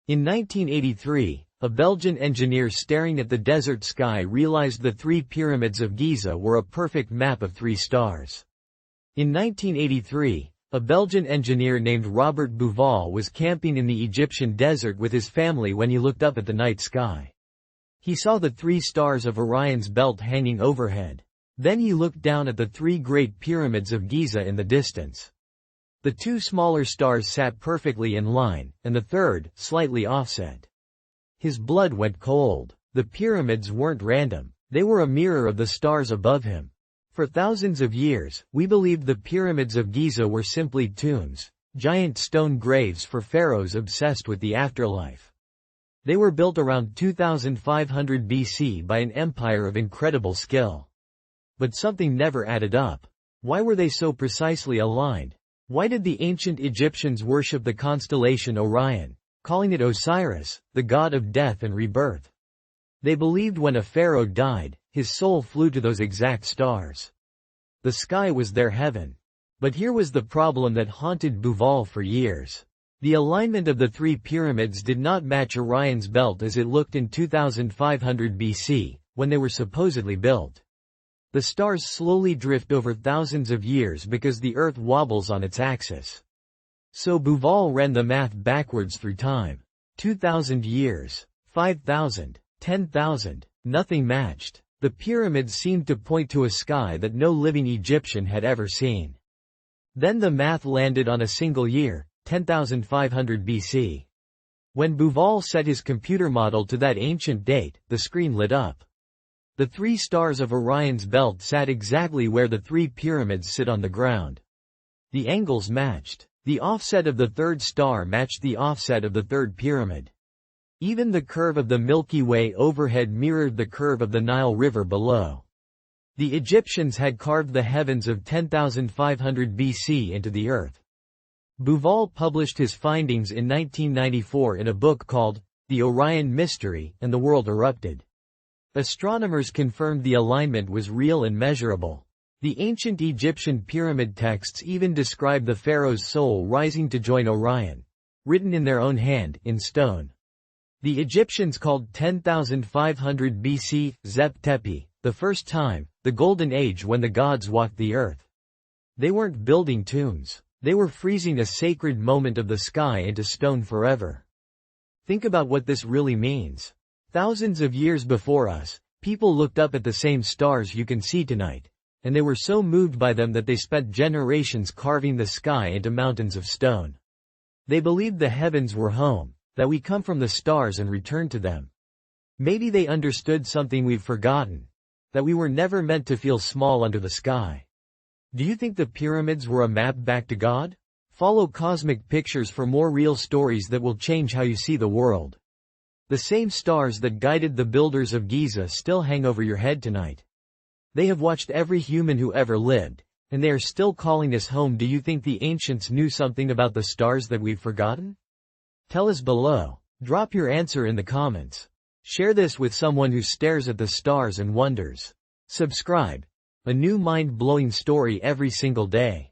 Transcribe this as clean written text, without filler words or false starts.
In 1983, a Belgian engineer staring at the desert sky realized the three pyramids of Giza were a perfect map of three stars. In 1983, a Belgian engineer named Robert Bauval was camping in the Egyptian desert with his family when he looked up at the night sky. He saw the three stars of Orion's belt hanging overhead. Then he looked down at the three great pyramids of Giza in the distance. The two smaller stars sat perfectly in line, and the third, slightly offset. His blood went cold. The pyramids weren't random. They were a mirror of the stars above him. For thousands of years, we believed the pyramids of Giza were simply tombs, giant stone graves for pharaohs obsessed with the afterlife. They were built around 2500 BC by an empire of incredible skill. But something never added up. Why were they so precisely aligned? Why did the ancient Egyptians worship the constellation Orion, calling it Osiris, the god of death and rebirth? They believed when a pharaoh died, his soul flew to those exact stars. The sky was their heaven. But here was the problem that haunted Bauval for years. The alignment of the three pyramids did not match Orion's belt as it looked in 2500 BC, when they were supposedly built. The stars slowly drift over thousands of years because the Earth wobbles on its axis. So Bauval ran the math backwards through time. 2,000 years, 5,000, 10,000, nothing matched. The pyramids seemed to point to a sky that no living Egyptian had ever seen. Then the math landed on a single year, 10,500 BC. When Bauval set his computer model to that ancient date, the screen lit up. The three stars of Orion's belt sat exactly where the three pyramids sit on the ground. The angles matched. The offset of the third star matched the offset of the third pyramid. Even the curve of the Milky Way overhead mirrored the curve of the Nile River below. The Egyptians had carved the heavens of 10,500 BC into the earth. Bauval published his findings in 1994 in a book called The Orion Mystery, and the world erupted. Astronomers confirmed the alignment was real and measurable. The ancient Egyptian pyramid texts even describe the pharaoh's soul rising to join Orion, written in their own hand, in stone. The Egyptians called 10,500 BC, Zep Tepi, the first time, the golden age when the gods walked the earth. They weren't building tombs. They were freezing a sacred moment of the sky into stone forever. Think about what this really means. Thousands of years before us, people looked up at the same stars you can see tonight, and they were so moved by them that they spent generations carving the sky into mountains of stone. They believed the heavens were home, that we come from the stars and return to them. Maybe they understood something we've forgotten, that we were never meant to feel small under the sky. Do you think the pyramids were a map back to God? Follow Cosmic Pictures for more real stories that will change how you see the world. The same stars that guided the builders of Giza still hang over your head tonight. They have watched every human who ever lived, and they are still calling us home. Do you think the ancients knew something about the stars that we've forgotten? Tell us below. Drop your answer in the comments. Share this with someone who stares at the stars and wonders. Subscribe. A new mind-blowing story every single day.